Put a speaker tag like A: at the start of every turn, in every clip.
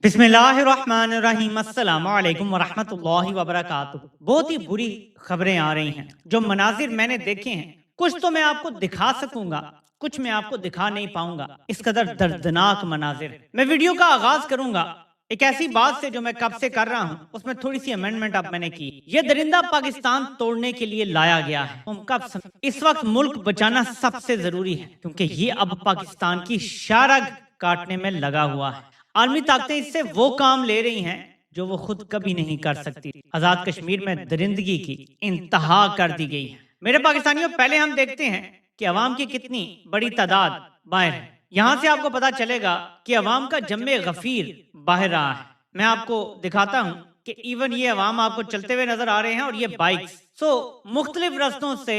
A: बिस्मिल्लाहिर्रहमानिर्रहीम अस्सलामु अलैकुम वरहमतुल्लाहि वबरकातुहू। बहुत ही बुरी खबरें आ रही हैं। जो मनाजिर मैंने देखे हैं, कुछ तो मैं आपको दिखा सकूंगा, कुछ मैं आपको दिखा नहीं पाऊंगा। इस कदर दर्दनाक मनाजिर। मैं वीडियो का आगाज करूंगा एक ऐसी बात से जो मैं कब से कर रहा हूं, उसमें थोड़ी सी अमेंडमेंट अब मैंने की। ये दरिंदा पाकिस्तान तोड़ने के लिए लाया गया है। हम कब इस वक्त मुल्क बचाना सबसे जरूरी है, क्योंकि ये अब पाकिस्तान की शारग काटने में लगा हुआ है। आलमी ताकतें इससे वो काम ले रही हैं जो वो खुद कभी नहीं कर सकती। आजाद कश्मीर में दरिंदगी की इंतहा कर दी गई है। मेरे पाकिस्तानियों, पहले हम देखते हैं कि अवाम की कितनी बड़ी तादाद बाहर है। यहाँ से आपको पता चलेगा कि अवाम का जम्मे गफीर बाहर रहा है। मैं आपको दिखाता हूँ कि इवन ये अवाम आपको चलते हुए नजर आ रहे हैं, और ये बाइक्स मुख्तलिफ रस्तों से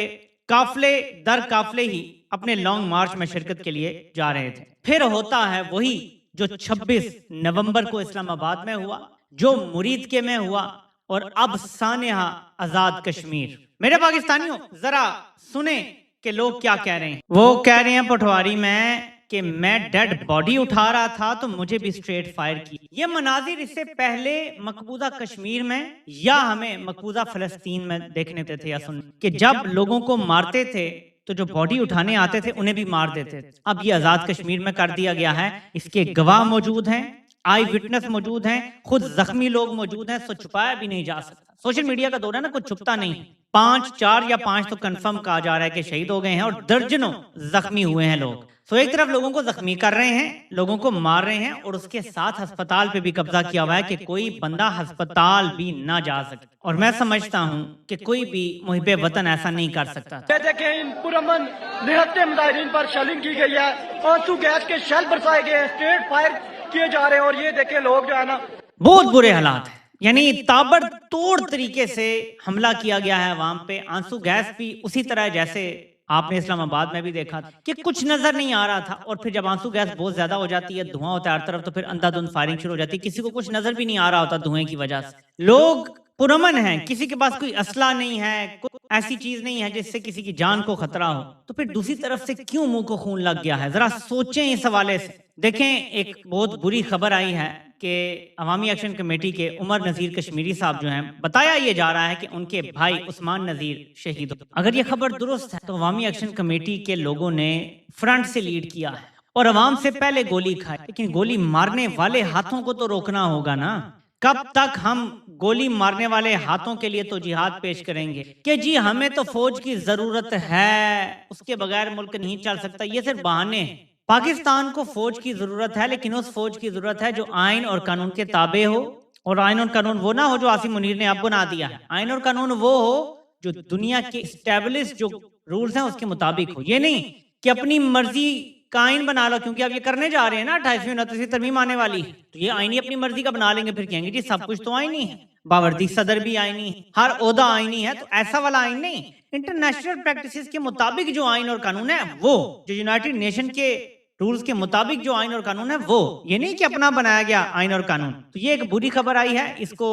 A: काफले दर काफले ही अपने लॉन्ग मार्च में शिरकत के लिए जा रहे थे। फिर होता है वही जो 26 नवंबर को इस्लामाबाद में हुआ, जो मुरीद के में हुआ, और अब सानेहा आजाद कश्मीर। मेरे पाकिस्तानियों, जरा सुने कि लोग क्या कह रहे हैं। वो कह रहे हैं पटवारी में कि मैं डेड बॉडी उठा रहा था तो मुझे भी स्ट्रेट फायर की। ये मनाजिर इससे पहले मकबूजा कश्मीर में या हमें मकबूजा फलस्तीन में देखने थे या सुन कि जब लोगों को मारते थे तो जो बॉडी उठाने आते थे उन्हें भी मार देते थे। अब ये आजाद कश्मीर में कर दिया गया है। इसके गवाह मौजूद हैं, आई विटनेस मौजूद हैं, खुद जख्मी लोग मौजूद हैं। सो छुपाया भी नहीं जा सकता। सोशल मीडिया का दौर है ना, कुछ छुपता नहीं। 4 या 5 तो कंफर्म कहा जा रहा है कि शहीद हो गए हैं और दर्जनों जख्मी हुए हैं लोग। तो एक तरफ लोगों को जख्मी कर रहे हैं, लोगों को मार रहे हैं, और उसके साथ अस्पताल पे भी कब्जा किया हुआ है कि कोई बंदा अस्पताल भी ना जा सके। और मैं समझता हूँ कि कोई भी मुहिब्बे वतन ऐसा नहीं कर सकता।
B: देखें, इन पुरअमन निहत्ते मुजाहिरीन पर शेलिंग की गई है, आंसू गैस के शेल बरसाए गए, स्ट्रेट फायर किए जा रहे हैं। और ये देखें, लोग जो है ना,
A: बहुत बुरे हालात है। यानी ताबड़तोड़ तरीके से हमला किया गया है अवाम पे। आंसू गैस भी उसी तरह जैसे आपने इस्लामाबाद में भी देखा कि कुछ नजर नहीं आ रहा था, और फिर जब आंसू गैस बहुत ज्यादा हो जाती है, धुआं होता है हर तरफ, तो फिर अंधाधुंध फायरिंग शुरू हो जाती है। किसी को कुछ नजर भी नहीं आ रहा होता धुएं की वजह से। लोग पुरअमन हैं, किसी के पास कोई असला नहीं है, ऐसी चीज नहीं है जिससे किसी की जान को खतरा हो। तो फिर दूसरी तरफ से क्यों मुंह को खून लग गया है? जरा सोचें इस हवाले से। देखें, एक बहुत बुरी खबर आई है कि अवामी एक्शन कमेटी के उमर नजीर कश्मीरी साहब जो हैं, बताया ये जा रहा है कि उनके भाई उस्मान नजीर शहीद हो। अगर ये खबर दुरुस्त है तो अवामी एक्शन कमेटी के लोगों ने फ्रंट से लीड किया है और अवाम से पहले गोली खाई। लेकिन गोली मारने वाले हाथों को तो रोकना होगा ना। कब तक हम गोली मारने वाले हाथों के लिए तो जिहाद पेश करेंगे कि जी हमें तो फौज की जरूरत है, उसके बगैर मुल्क नहीं चल सकता? ये सिर्फ बहाने हैं। पाकिस्तान को फौज की जरूरत है, लेकिन उस फौज की जरूरत है जो आइन और कानून के ताबे हो। और आइन और कानून वो ना हो जो आसिम मुनीर ने अब बना दिया है। आइन और कानून वो हो जो दुनिया के स्टैब्लिश जो रूल्स हैं उसके मुताबिक हो। ये नहीं कि अपनी मर्जी का आइन बना लो, क्योंकि अब ये करने जा रहे हैं ना, 28वीं 29वीं तरमीम आने वाली है, तो ये आईनी अपनी मर्जी का बना लेंगे। फिर कहेंगे जी सब कुछ तो आईनी है, बावर्दी सदर भी आईनी है, हर ओहदा आईनी है। तो ऐसा वाला आइन नहीं, इंटरनेशनल प्रैक्टिसेस के मुताबिक जो आइन और कानून है वो, जो यूनाइटेड नेशन के रूल्स के मुताबिक जो आइन और कानून है वो, ये नहीं कि अपना बनाया गया आइन और कानून। तो ये एक बुरी खबर आई है। इसको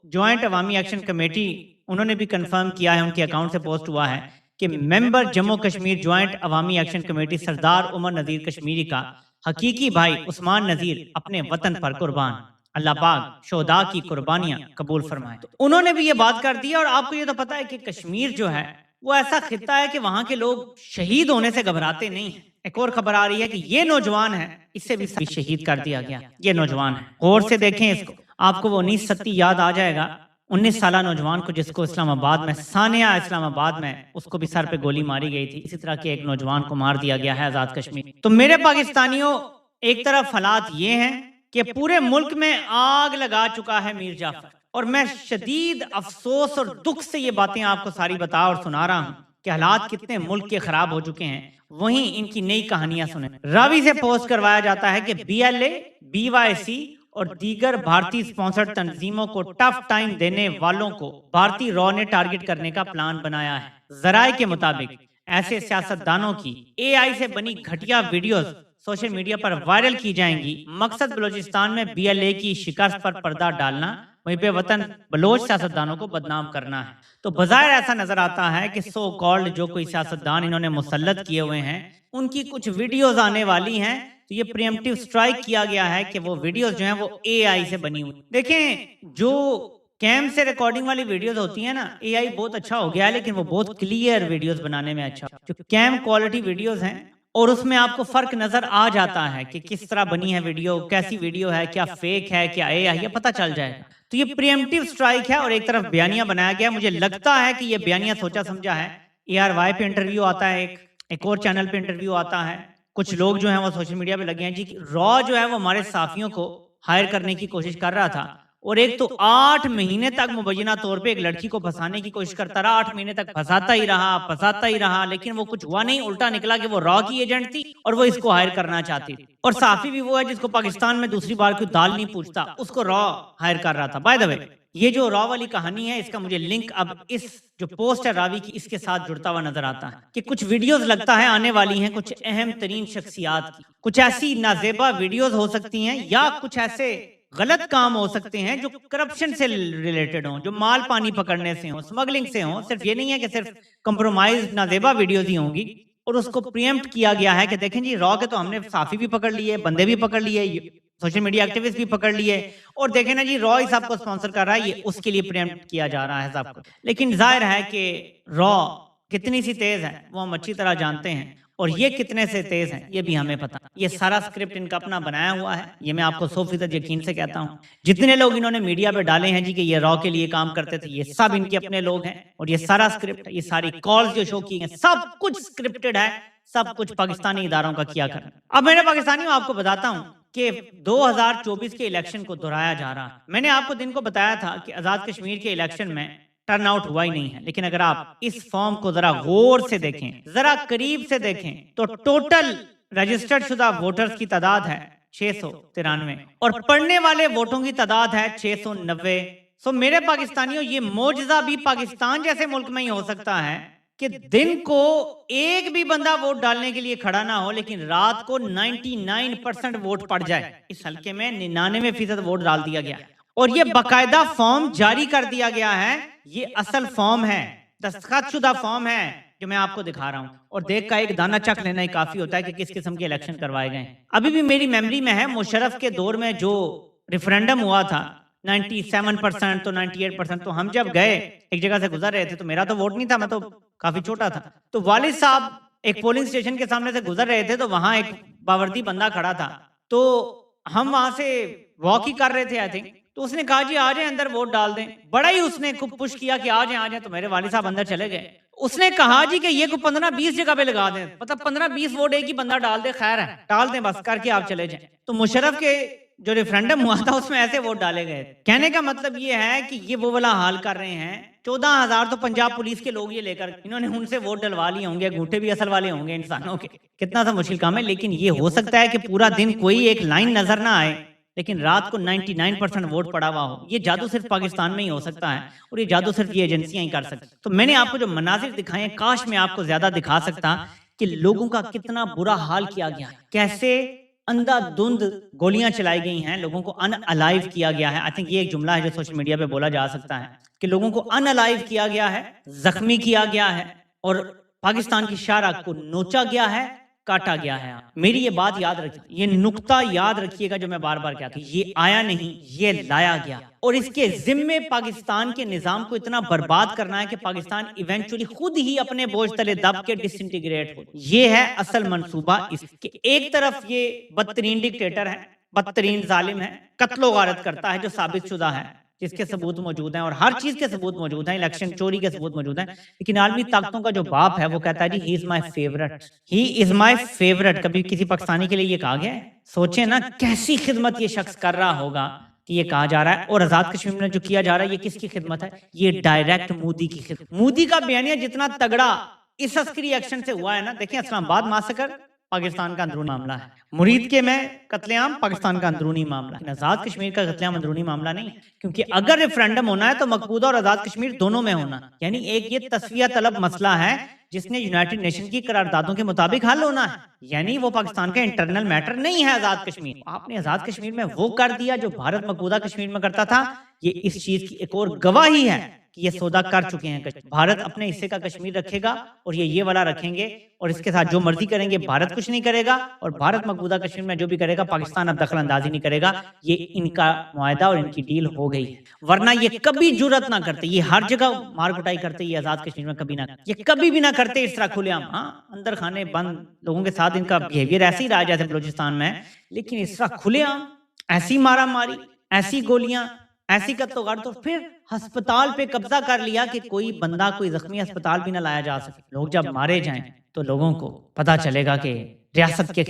A: ज्वाइंट अवामी एक्शन कमेटी उन्होंने भी कंफर्म किया है, उनके अकाउंट से पोस्ट हुआ है कि मेंबर जम्मू कश्मीर ज्वाइंट अवामी एक्शन कमेटी सरदार उमर नजीर कश्मीरी का हकीकी भाई उस्मान नजीर अपने वतन पर कुर्बान। अल्लाह पाक शोहदा की कुर्बानियां कबूल फरमाए। तो उन्होंने भी ये बात कर दी है। और आपको ये तो पता है कि कश्मीर जो है वो ऐसा खित्ता है कि वहां के लोग शहीद होने से घबराते नहीं है। एक और खबर आ रही है कि ये नौजवान है, इससे भी शहीद कर दिया गया। ये नौजवान है, गौर से देखें इसको, आपको वो 19 सत्ती याद आ जाएगा। 19 साल नौजवान को जिसको इस्लामाबाद में, सानिया इस्लामाबाद में, उसको भी सर पे गोली मारी गई थी। इसी तरह के एक नौजवान को मार दिया गया है आजाद कश्मीर। तो मेरे पाकिस्तानियों, एक तरफ हालात ये हैं कि पूरे मुल्क में आग लगा चुका है मीर जाफर, और मैं शदीद अफसोस और दुख से ये बातें आपको सारी बता और सुना रहा हूँ कि हालात कितने मुल्क के खराब हो चुके हैं। वहीं इनकी नई कहानियां सुने। रावी से पोस्ट करवाया जाता है कि BLA, BYC और दीगर भारतीय स्पॉन्सर्ड तंजीमों को टफ टाइम देने वालों को भारतीय रॉ ने टारगेट करने का प्लान बनाया है। जराये के मुताबिक ऐसे सियासतदानों की AI से बनी घटिया वीडियोस सोशल मीडिया पर वायरल की जाएंगी। मकसद बलूचिस्तान में BLA की शिकस्त पर पर्दा डालना, वहीं पे वतन बलोच सियासतदानों को बदनाम करना है। तो बजाय ऐसा नजर आता है कि सो कॉल्ड जो कोई सियासतदान इन्होंने मुसल्लत किए हुए हैं, उनकी कुछ वीडियोस आने वाली हैं तो ये प्रीएम्प्टिव स्ट्राइक किया गया है कि वो वीडियोस जो हैं वो एआई से बनी हुई। देखें, जो कैम से रिकॉर्डिंग वाली वीडियोस होती है ना, एआई बहुत अच्छा हो गया है, लेकिन वो बहुत क्लियर वीडियोस बनाने में अच्छा। जो कैम क्वालिटी वीडियोस हैं और उसमें आपको फर्क नजर आ जाता है कि किस तरह बनी है वीडियो, कैसी वीडियो है, क्या फेक है, क्या एआई है, पता चल जाएगा। तो ये प्रीएम्प्टिव स्ट्राइक है और एक तरफ बयानिया बनाया गया। मुझे लगता है कि ये बयानिया सोचा समझा है। ARY पे इंटरव्यू आता है, एक और चैनल पे इंटरव्यू आता है, कुछ लोग जो हैं वो सोशल मीडिया पे लगे हैं जी। रॉ जो है वो हमारे साफियों को हायर करने की कोशिश कर रहा था और एक तो 8 महीने तक मुबैना तौर पे एक लड़की को फंसाने की कोशिश करता रहा, 8 महीने तक फंसाता ही रहा, लेकिन वो कुछ हुआ नहीं। उल्टा निकला कि वो रॉ की एजेंट थी और वो इसको हायर करना चाहती थी। और साफी भी वो है जिसको पाकिस्तान में दूसरी बार कोई दाल नहीं पूछता, उसको रॉ हायर कर रहा था। बाय द वे, ये जो रॉ वाली कहानी है, इसका मुझे लिंक अब इस जो पोस्ट है रावी की, इसके साथ जुड़ता हुआ नजर आता है कि कुछ वीडियोस लगता है आने वाली हैं कुछ अहम तरीन शख्सियात की। कुछ ऐसी नाजेबा वीडियोस हो सकती हैं या कुछ ऐसे गलत काम हो सकते हैं जो करप्शन से रिलेटेड हों, जो माल पानी पकड़ने से हों, स्मगलिंग से हों। सिर्फ ये नहीं है कि सिर्फ कंप्रोमाइज नाजेबा वीडियोस ही होंगी। और उसको प्रीएम्प्ट किया गया है कि देखें जी, रॉ के तो हमने साफी भी पकड़ लिए, बंदे भी पकड़ लिए, सोशल मीडिया एक्टिविस्ट भी पकड़ लिए, और देखें ना जी, रॉ ही सबको स्पॉन्सर कर रहा है, ये उसके लिए प्रीएम्प्ट किया जा रहा है सबको। लेकिन जाहिर है कि रॉ कितनी सी तेज है वो हम अच्छी तरह जानते हैं, और ये कितने से तेज हैं ये भी हमें पता। ये सारा स्क्रिप्ट इनका अपना बनाया हुआ है, ये मैं आपको 100% यकीन से कहता हूँ। जितने लोग इन्होंने मीडिया पे डाले हैं जी कि ये रॉ के लिए काम करते थे, ये सब इनके अपने लोग हैं। और ये सारा स्क्रिप्ट, ये सारी कॉल्स जो शो की हैं, सब कुछ स्क्रिप्टेड है, सब कुछ पाकिस्तानी इदारों का किया कर। अब मेरे पाकिस्तानियों आपको बताता हूँ कि 2024 के इलेक्शन को दोहराया जा रहा है। मैंने आपको दिन को बताया था कि आजाद कश्मीर के इलेक्शन में टर्न आउट हुआ ही नहीं है, लेकिन अगर आप इस फॉर्म को जरा गौर से देखें, जरा करीब से देखें, तो टोटल रजिस्टर्ड शुदा वोटर्स की तादाद है 693 और पढ़ने वाले वोटों की तादाद है 690। सो मेरे पाकिस्तानियों, ये मौजज़ा भी पाकिस्तान जैसे मुल्क में ही हो सकता है कि दिन को एक भी बंदा वोट डालने के लिए खड़ा ना हो, लेकिन रात को 99% वोट पड़ जाए। इस हल्के में 99% वोट डाल दिया गया और ये बाकायदा फॉर्म जारी कर दिया गया है। ये असल फॉर्म है, दस्तखतशुदा फॉर्म है जो मैं आपको दिखा रहा हूं। और देख का एक दाना चख लेना ही काफी होता है कि किस किस्म के इलेक्शन करवाए गए। अभी भी मेरी मेमोरी में है, मुशर्रफ के दौर में जो रेफरेंडम हुआ था 97% तो 98%, तो हम जब गए एक जगह से गुजर रहे थे, तो मेरा तो वोट नहीं था, मैं तो काफी छोटा था, तो वालिद साहब एक पोलिंग स्टेशन के सामने से गुजर रहे थे, तो वहां एक बावर्दी बंदा खड़ा था, तो हम वहां से वॉक ही कर रहे थे आई थिंक, तो उसने कहा जी आ जाए अंदर वोट डाल दें। बड़ा ही उसने खूब पुश किया कि आ जाए, तो मेरे वालिद साहब अंदर चले गए। उसने कहा जी कि ये को 15-20 जगह पे लगा दें, मतलब 15-20 वोट एक ही बंदा डाल दे, खैर है डाल दें बस करके आप चले जाएं। तो मुशर्रफ के जो रेफरेंडम हुआ था उसमें ऐसे वोट डाले गए। कहने का मतलब ये है कि ये वो वाला हाल कर रहे हैं। 14,000 तो पंजाब पुलिस के लोग ये लेकर, इन्होंने उनसे वोट डलवा लिए होंगे, अंगूठे भी असल वाले होंगे इंसानों के। कितना सा मुश्किल काम है, लेकिन ये हो सकता है कि पूरा दिन कोई एक लाइन नजर ना आए, लेकिन रात को 99% वोट पड़ा हुआ हो। ये जादू सिर्फ पाकिस्तान में ही हो सकता है और ये जादू सिर्फ ये एजेंसियां ही कर सकती। तो मैंने आपको जो मनाजिर दिखाए, काश मैं आपको ज्यादा दिखा सकता कि लोगों का कितना बुरा हाल किया गया, कैसे अंधाधुंध गोलियां चलाई गई हैं, लोगों को अनअलाइव किया गया है। आई थिंक ये एक जुमला है जो सोशल मीडिया पे बोला जा सकता है कि लोगों को अनअलाइव किया गया है, जख्मी किया गया है और पाकिस्तान की शाहराह को नोचा गया है, काटा गया है। मेरी ये बात याद रखिए, ये नुक्ता याद रखिएगा जो मैं बार बार कहता हूं, ये आया नहीं, ये लाया गया। और इसके जिम्मे पाकिस्तान के निजाम को इतना बर्बाद करना है कि पाकिस्तान इवेंचुअली खुद ही अपने बोझ तले दब के डिसइंटीग्रेट हो। ये है असल मंसूबा। इसके एक तरफ ये बदतरीन डिक्टेटर है, बदतरीन जालिम है, कत्लो गारत करता है जो साबित शुदा है, जिसके सबूत मौजूद हैं और हर चीज के सबूत मौजूद हैं, इलेक्शन चोरी के सबूत मौजूद हैं। लेकिन आलमी ताकतों का जो बाप है वो कहता है जी he is my favourite, he is my favourite. कभी किसी पाकिस्तानी के लिए ये कहा गया है? सोचे ना कैसी खिदमत ये शख्स कर रहा होगा कि ये कहा जा रहा है। और आजाद कश्मीर में जो किया जा रहा है ये किसकी खिदमत है? ये डायरेक्ट मोदी की खिदमत। मोदी का बयानिया जितना तगड़ा इस अस्करी एक्शन से हुआ है ना, देखिए इस्लामाबाद मासकर पाकिस्तान का अंदरूनी मामला है, मुरीद के में कत्लेआम पाकिस्तान का अंदरूनी मामला है, आजाद कश्मीर का कत्लेआम अंदरूनी मामला नहीं है। क्योंकि अगर रेफरेंडम होना है तो मकबूदा और आजाद कश्मीर दोनों में होना, यानी एक ये तस्फिया तलब मसला है जिसने यूनाइटेड नेशन की करारदादों के मुताबिक हल होना है, यानी वो पाकिस्तान का इंटरनल मैटर नहीं है आजाद कश्मीर। आपने आजाद कश्मीर में वो कर दिया जो भारत मकबूदा कश्मीर में करता था ये इस चीज की एक और गवाही है कि ये सौदा कर चुके हैं। भारत अपने हिस्से का कश्मीर रखेगा और ये वाला रखेंगे, और इसके साथ जो मर्जी करेंगे, भारत कुछ नहीं करेगा, और भारत मकबूजा कश्मीर में जो भी करेगा पाकिस्तान अब दखल अंदाजी नहीं करेगा। ये इनका मुआहदा और इनकी डील हो गई है, वरना ये कभी जुर्रत ना करते। ये हर जगह मार कुटाई करते, ये आजाद कश्मीर में कभी ना, ये कभी भी ना करते इस तरह खुलेआम। हाँ, अंदर खाने बंद लोगों के साथ इनका बिहेवियर ऐसे ही रहा जैसे बलूचिस्तान में, लेकिन इस तरह खुलेआम ऐसी मारा मारी, ऐसी गोलियां, ऐसी कत्लोगार, तो फिर अस्पताल पे कब्जा कर लिया कि कोई बंदा, कोई जख्मी अस्पताल भी ना लाया जा सके। लोग जब मारे जाएं तो लोगों को पता चलेगा कि रियासत के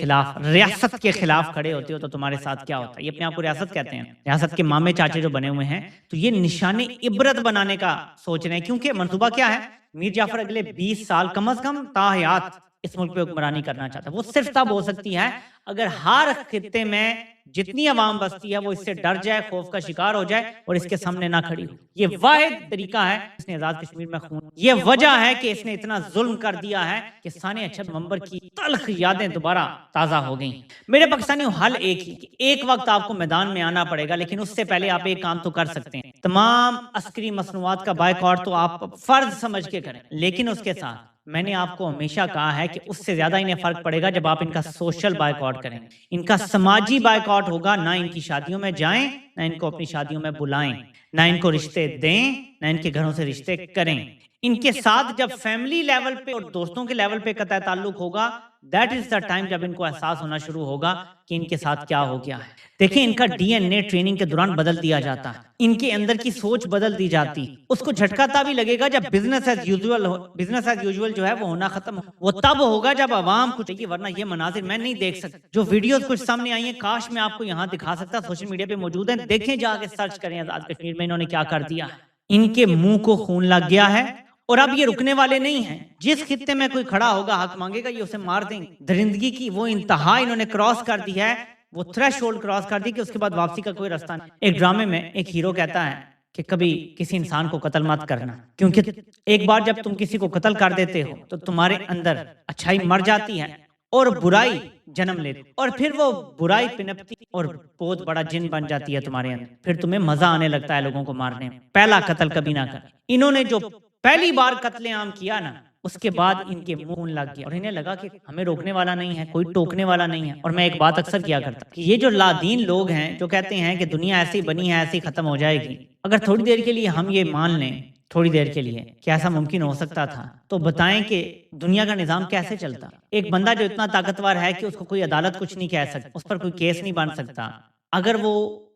A: खिलाफ खड़े होते हो तो तुम्हारे साथ क्या होता है। ये अपने आप को रियासत कहते हैं, रियासत के मामे चाचे जो बने हुए हैं, तो ये निशाने इबरत बनाने का सोच रहे हैं। क्योंकि मंसूबा क्या है, मीर जाफर अगले 20 साल कम से कम ताहयात इस मुल्क पे हुक्मरानी करना चाहता है। वो सिर्फ तब हो सकती है अगर हर खित्ते में जितनी अवाम बसती है वो इससे डर जाए, खौफ का शिकार हो जाए और इसके सामने ना खड़ी हो। ये वाहिद तरीका है इसने आजाद कश्मीर में खून, ये वजह है कि इसने इतना जुल्म कर दिया है कि साने 6 नवंबर की तल्ख यादें दोबारा ताजा हो गई। मेरे पाकिस्तानियों, हल एक ही, एक वक्त आपको मैदान में आना पड़ेगा, लेकिन उससे पहले आप एक काम तो कर सकते हैं, तमाम अस्करी मसनूआत का बायकॉट तो आप फर्ज समझ के करें, लेकिन उसके साथ मैंने आपको हमेशा कहा है कि उससे ज्यादा इन्हें फर्क पड़ेगा जब आप इनका सोशल बायकॉट करें, इनका समाजी बायकॉट होगा। ना इनकी शादियों में जाएं, ना इनको अपनी शादियों में बुलाएं, ना इनको रिश्ते दें, ना इनके घरों से रिश्ते करें। इनके साथ जब फैमिली लेवल पे और दोस्तों के लेवल पे कतई ताल्लुक होगा, दैट इज द टाइम जब इनको एहसास होना शुरू होगा कि इनके साथ क्या हो गया है। देखिए, इनका डीएनए ट्रेनिंग के दौरान बदल दिया जाता है, इनके अंदर की सोच बदल दी जाती। उसको झटका तभी लगेगा जब बिजनेस एज यूजुअल जो है वो होना खत्म हो। वो तब होगा जब अवाम कुछ, वरना ये मनाजिर मैं नहीं देख सकता। जो वीडियोस कुछ सामने आई है, काश मैं आपको यहाँ दिखा सकता, सोशल मीडिया पे मौजूद है, देखें, जाके सर्च करें आजाद कश्मीर में इन्होंने क्या कर दिया। इनके मुंह को खून लग गया है और अब ये रुकने वाले नहीं हैं। जिस खित्ते में कोई खड़ा होगा, हक मांगेगा, ये उसे मार देंगे। दरिंदगी की वो इंतहा इन्होंने क्रॉस कर दी है, वो थ्रेशोल्ड क्रॉस कर दी कि उसके बाद वापसी का कोई रास्ता नहीं। एक ड्रामे में एक हीरो कहता है कि कभी किसी इंसान को कत्ल मत करना, क्योंकि एक बार जब तुम किसी को कत्ल कर देते हो तो तुम्हारे अंदर अच्छाई मर जाती है और बुराई जन्म लेती, और फिर वो बुराई पिनपती और बहुत बड़ा जिन बन जाती है तुम्हारे अंदर। फिर तुम्हें मजा आने लगता है लोगों को मारने में। पहला कत्ल कभी ना कर। इन्होंने जो पहली बार कत्लेआम किया ना, उसके बाद इनके मुंह लग गया और इन्हें लगा कि हमें रोकने वाला नहीं है, कोई टोकने वाला नहीं है। और मैं एक बात अक्सर किया करता कि ये जो लादीन लोग हैं जो कहते हैं कि दुनिया ऐसी बनी है, ऐसी खत्म हो जाएगी, अगर थोड़ी देर के लिए हम ये मान लें, थोड़ी देर के लिए कि ऐसा मुमकिन हो सकता था, तो बताएं कि दुनिया का निजाम कैसे चलता। एक बंदा जो इतना ताकतवर है कि उसको कोई अदालत कुछ नहीं कह सकती, उस पर कोई केस नहीं बन सकता, अगर वो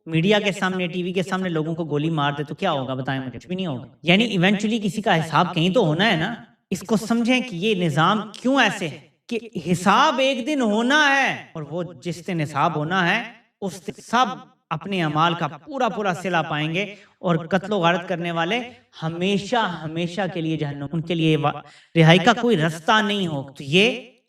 A: मीडिया के सामने, टीवी के सामने लोगों को गोली मार दे तो क्या होगा, बताएं मुझे। कुछ भी नहीं होगा। यानी इवेंचुअली किसी का हिसाब कहीं तो होना है ना। इसको समझें कि ये निजाम क्यों ऐसे है कि हिसाब एक दिन होना है, और वो जिस दिन हिसाब होना है उस दिन सब अपने अमाल का पूरा पूरा सिला पाएंगे, और कत्लो गारत करने वाले हमेशा हमेशा के लिए जहन्नुम, उनके लिए रिहाई का कोई रास्ता नहीं हो। तो ये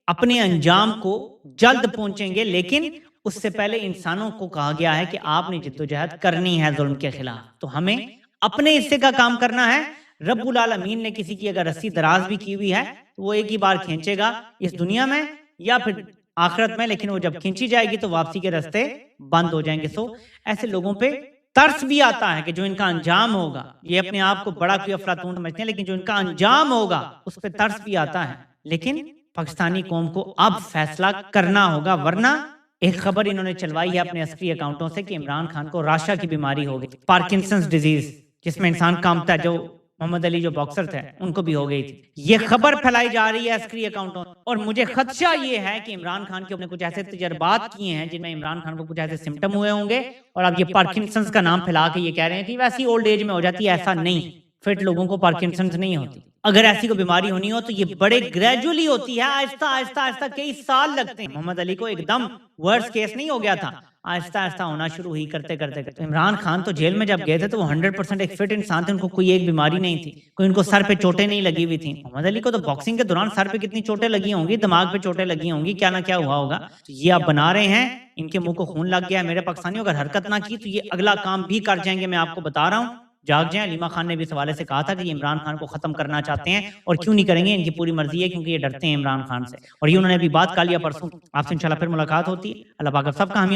A: अपने अंजाम को जल्द पहुंचेंगे, लेकिन उससे पहले इंसानों को कहा गया है कि आपने जिद्दोजहद करनी है जुल्म के खिलाफ। तो हमें अपने हिस्से का काम करना है। रब्बुल आलमीन ने किसी की अगर रस्सी दराज भी की हुई है तो वो एक ही बार खींचेगा, इस दुनिया में या फिर आखिरत में, लेकिन वो जब खींची जाएगी तो वापसी के रास्ते बंद हो जाएंगे। सो ऐसे लोगों पे तरस भी आता है कि जो इनका अंजाम होगा, ये अपने आप को बड़ा कोई अफलातून समझते हैं, लेकिन जो इनका अंजाम होगा उस पर तरस भी आता है। लेकिन पाकिस्तानी कौम को अब फैसला करना होगा, वरना एक खबर इन्होंने चलवाई है अपने अस्करी अकाउंटों से कि इमरान खान को राशा की बीमारी हो गई, पार्किंसंस डिजीज, जिसमें इंसान कांपता है, जो मोहम्मद अली जो बॉक्सर थे उनको भी हो गई थी। ये खबर फैलाई जा रही है अस्करी अकाउंटों, और मुझे खदशा ये है कि इमरान खान के अपने कुछ ऐसे तजर्बात किए हैं जिनमें इमरान खान को कुछ ऐसे सिम्टम हुए होंगे, और अब ये पार्किंसंस का नाम फैला के ये कह रहे हैं कि वैसी ओल्ड एज में हो जाती है। ऐसा नहीं, फिट लोगों को पार्किंसंस नहीं होती। अगर ऐसी कोई बीमारी होनी हो तो ये बड़े ग्रेजुअली होती है, आहिस्ता आहिस्ता आहिस्ता कई साल लगते हैं। मोहम्मद अली को एकदम वर्स्ट केस नहीं हो गया था, आहिस्ता आहिस्ता होना शुरू ही करते करते करते। इमरान खान तो जेल में जब गए थे तो वो 100% एक फिट इंसान थे, उनको कोई एक बीमारी नहीं थी, कोई उनको सर पे चोटें नहीं लगी हुई थी। मोहम्मद अली को तो बॉक्सिंग के दौरान सर पे कितनी चोटें लगी होंगी, दिमाग पे चोटें लगी होंगी, क्या ना क्या हुआ होगा। तो ये आप बना रहे हैं, इनके मुंह को खून लग गया है। मेरे पाकिस्तानियों, अगर हरकत ना की तो ये अगला काम भी कर जाएंगे, मैं आपको बता रहा हूँ। जाग जाएं। अलीमा खान ने भी इस हवाले से कहा था कि ये इमरान खान को खत्म करना चाहते हैं, और क्यों नहीं करेंगे, इनकी पूरी मर्जी है, क्योंकि ये डरते हैं इमरान खान से। और ये उन्होंने अभी बात कल या परसों। आपसे इंशाल्लाह फिर मुलाकात होती है। अल्लाह पाक सबका हामी